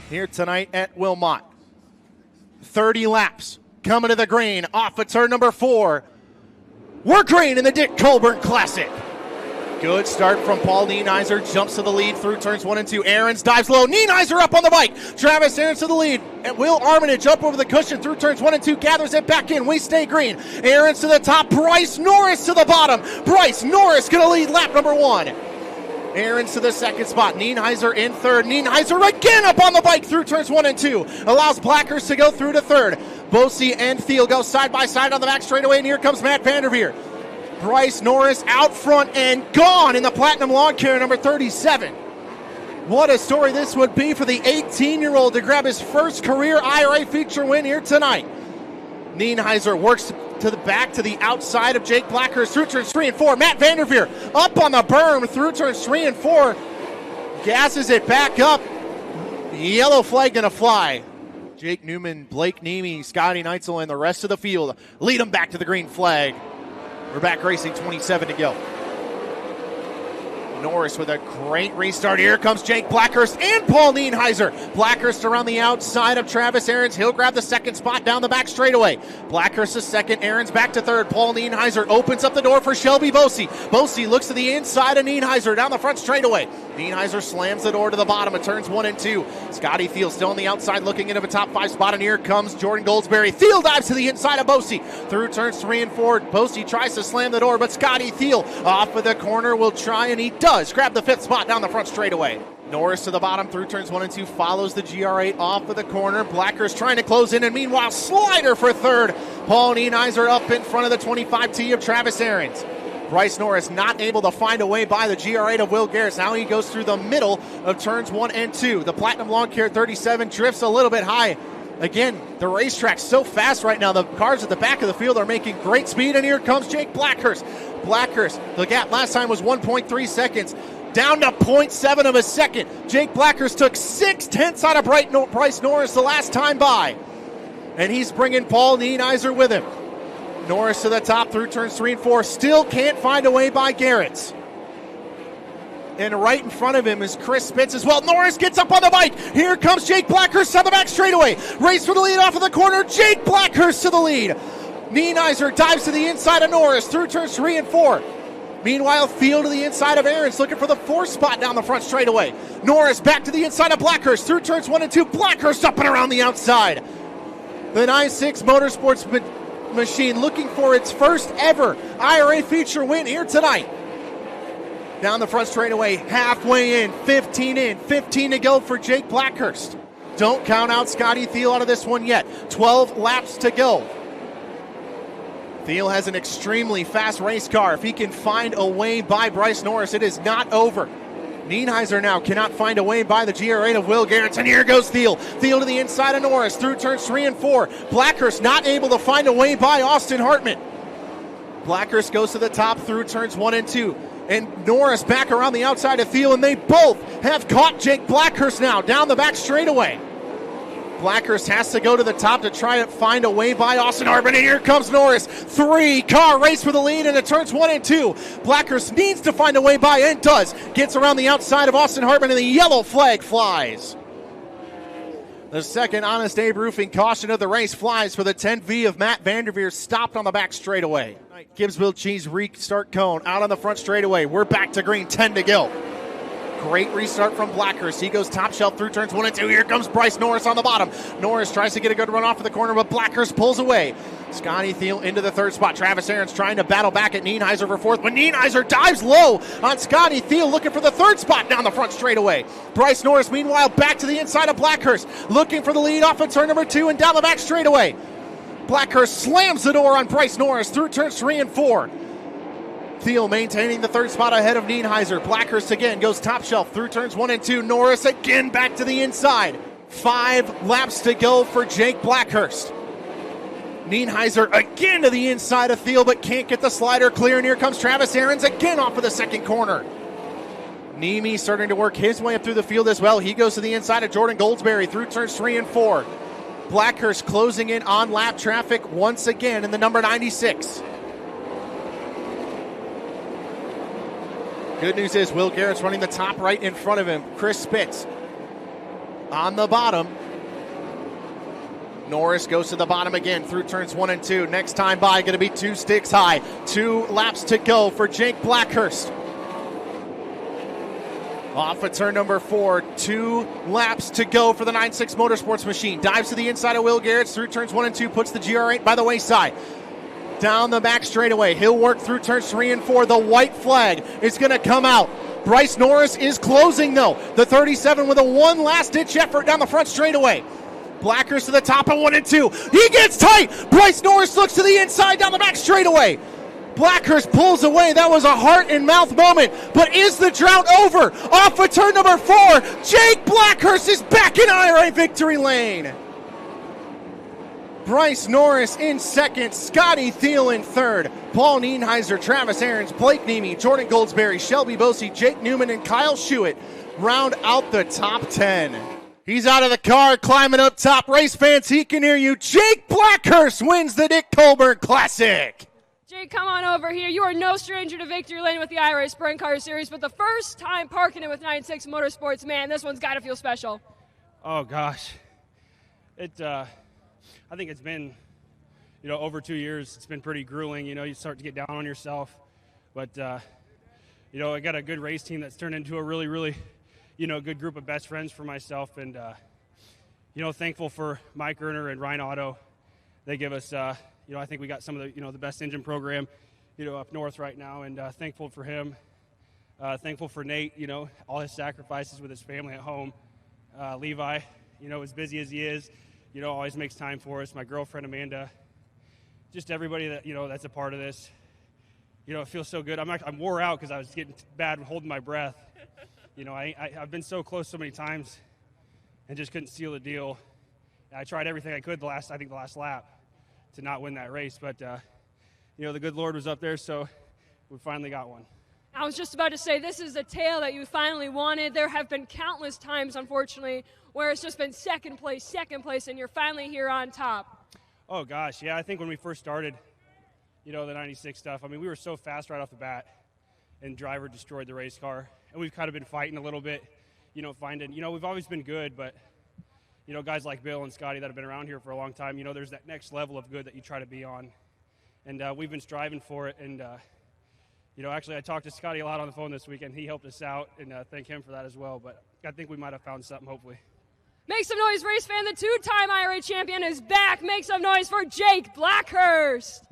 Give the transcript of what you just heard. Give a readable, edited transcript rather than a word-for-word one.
here tonight at Wilmot. 30 laps coming to the green off of turn number 4. We're green in the Dick Colburn Classic. Good start from Paul Nienheiser, jumps to the lead through turns 1 and 2. Ahrens dives low, Nienheiser up on the bike. Travis Ahrens to the lead, and Will Armitage up over the cushion through turns 1 and 2, gathers it back in. We stay green. Ahrens to the top, Bryce Norris to the bottom. Bryce Norris gonna lead lap number 1. Ahrens to the second spot, Nienheiser in third. Nienheiser again up on the bike through turns 1 and 2. Allows Blackhurst to go through to third. Bosey and Thiel go side by side on the back straightaway, and here comes Matt Vanderveer. Bryce Norris out front and gone in the Platinum Lawn Care number 37. What a story this would be for the 18-year-old to grab his first career IRA feature win here tonight. Nienheiser works to the back to the outside of Jake Blackhurst through turns 3 and 4. Matt Vanderveer up on the berm through turns 3 and 4. Gasses it back up. Yellow flag gonna fly. Jake Newman, Blake Niemi, Scotty Neitzel, and the rest of the field lead them back to the green flag. We're back racing, 27 to go. Norris with a great restart. Here comes Jake Blackhurst and Paul Nienheiser. Blackhurst around the outside of Travis Ahrens. He'll grab the second spot down the back straightaway. Blackhurst is second. Ahrens back to third. Paul Nienheiser opens up the door for Shelby Bosey. Bosey looks to the inside of Nienheiser down the front straightaway. Nienheiser slams the door to the bottom of turns 1 and 2. Scotty Thiel still on the outside looking into a top 5 spot, and here comes Jordan Goldsberry. Thiel dives to the inside of Bosey through turns 3 and 4. Bosey tries to slam the door, but Scotty Thiel off of the corner will try, and he does grab the 5th spot down the front straightaway. Norris to the bottom through turns 1 and 2, follows the GR8 off of the corner. Blackhurst trying to close in, and meanwhile slider for third. Paul Nienheiser up in front of the 25T of Travis Ahrens. Bryce Norris not able to find a way by the GR8 of Will Garrett. Now he goes through the middle of turns 1 and 2. The Platinum Lawn Care 37 drifts a little bit high. Again, the racetrack's so fast right now. The cars at the back of the field are making great speed, and here comes Jake Blackhurst. Blackhurst, the gap last time was 1.3 seconds. Down to 0.7 of a second. Jake Blackhurst took 6/10 out of Bryce Norris the last time by. And he's bringing Paul Nienheiser with him. Norris to the top through turns 3 and 4. Still can't find a way by Garrett's. And right in front of him is Chris Spitz as well. Norris gets up on the bike. Here comes Jake Blackhurst on the back straightaway. Race for the lead off of the corner. Jake Blackhurst to the lead. Nienheiser dives to the inside of Norris through turns 3 and 4. Meanwhile, Thiel to the inside of Ahrens, looking for the 4th spot down the front straightaway. Norris back to the inside of Blackhurst through turns 1 and 2. Blackhurst up and around the outside. The 9-6 Motorsports machine looking for its first ever IRA feature win here tonight. Down the front straightaway, halfway in, 15 to go for Jake Blackhurst. Don't count out Scotty Thiel out of this one yet. 12 laps to go. Thiel has an extremely fast race car. If he can find a way by Bryce Norris, it is not over. Nienheiser now cannot find a way by the GR8 of Will Garrett, and here goes Thiel. Thiel to the inside of Norris through turns 3 and 4. Blackhurst not able to find a way by Austin Hartman. Blackhurst goes to the top through turns 1 and 2. And Norris back around the outside of Thiel, and they both have caught Jake Blackhurst now down the back straightaway. Blackhurst has to go to the top to try to find a way by Austin Hartman, and here comes Norris. 3-car race for the lead into turns 1 and 2. Blackhurst needs to find a way by, and does. Gets around the outside of Austin Hartman, and the yellow flag flies. The second Honest Abe Roofing caution of the race flies for the 10V of Matt Vanderveer, stopped on the back straightaway. Gibbsville Cheese restart cone out on the front straightaway. We're back to green, 10 to go. Great restart from Blackhurst. He goes top shelf through turns 1 and 2. Here comes Bryce Norris on the bottom. Norris tries to get a good run off of the corner, but Blackhurst pulls away. Scotty Thiel into the 3rd spot. Travis Ahrens trying to battle back at Nienheiser for 4th, but Nienheiser dives low on Scotty Thiel, looking for the 3rd spot down the front straightaway. Bryce Norris, meanwhile, back to the inside of Blackhurst, looking for the lead off of turn number 2 and down the back straightaway. Blackhurst slams the door on Bryce Norris through turns 3 and 4. Thiel maintaining the 3rd spot ahead of Nienheiser. Blackhurst again goes top shelf through turns 1 and 2. Norris again back to the inside. 5 laps to go for Jake Blackhurst. Nienheiser again to the inside of Thiel, but can't get the slider clear, and here comes Travis Ahrens again off of the 2nd corner. Niemi starting to work his way up through the field as well. He goes to the inside of Jordan Goldsberry through turns 3 and 4. Blackhurst closing in on lap traffic once again in the number 96. Good news is Will Garrett's running the top right in front of him. Chris Spitz on the bottom. Norris goes to the bottom again through turns 1 and 2. Next time by, going to be 2 sticks high. 2 laps to go for Jake Blackhurst. Off of turn number 4, 2 laps to go for the 9.6 Motorsports machine. Dives to the inside of Will Garrett's through turns 1 and 2, puts the GR8 by the wayside. Down the back straightaway, he'll work through turns 3 and 4. The white flag is going to come out. Bryce Norris is closing though. The 37 with a one last ditch effort down the front straightaway. Blackhurst to the top of 1 and 2. He gets tight. Bryce Norris looks to the inside down the back straightaway. Blackhurst pulls away. That was a heart and mouth moment. But is the drought over? Off of turn number 4, Jake Blackhurst is back in IRA victory lane. Bryce Norris in second, Scotty Thiel in third, Paul Nienheiser, Travis Ahrens, Blake Niemi, Jordan Goldsberry, Shelby Bosey, Jake Newman, and Kyle Schuett round out the top 10. He's out of the car, climbing up top. Race fans, he can hear you. Jake Blackhurst wins the Dick Colburn Classic. Jake, come on over here. You are no stranger to victory lane with the IRA Sprint Car Series, but the first time parking it with 9.6 Motorsports, man, this one's got to feel special. Oh, gosh. I think it's been, over 2 years. It's been pretty grueling. You start to get down on yourself. But, I got a good race team that's turned into a really, really, good group of best friends for myself. And, thankful for Mike Erner and Ryan Otto. They give us, I think we got some of the, the best engine program, up north right now. And thankful for him. Thankful for Nate, all his sacrifices with his family at home. Levi, as busy as he is, always makes time for us. My girlfriend, Amanda, just everybody that, that's a part of this. It feels so good. I'm wore out because I was getting bad holding my breath. I've been so close so many times and just couldn't seal the deal. I tried everything I could the last lap to not win that race. But, the good Lord was up there, so we finally got one. I was just about to say, this is a tale that you finally wanted. There have been countless times, unfortunately, where it's just been second place, and you're finally here on top. Oh, gosh, yeah. I think when we first started, the 96 stuff, we were so fast right off the bat, and driver destroyed the race car. And we've kind of been fighting a little bit, we've always been good, but, guys like Bill and Scotty that have been around here for a long time, there's that next level of good that you try to be on. And we've been striving for it, and actually I talked to Scotty a lot on the phone this weekend. He helped us out, and thank him for that as well. But I think we might have found something, hopefully. Make some noise, race fan. The 2-time IRA champion is back. Make some noise for Jake Blackhurst.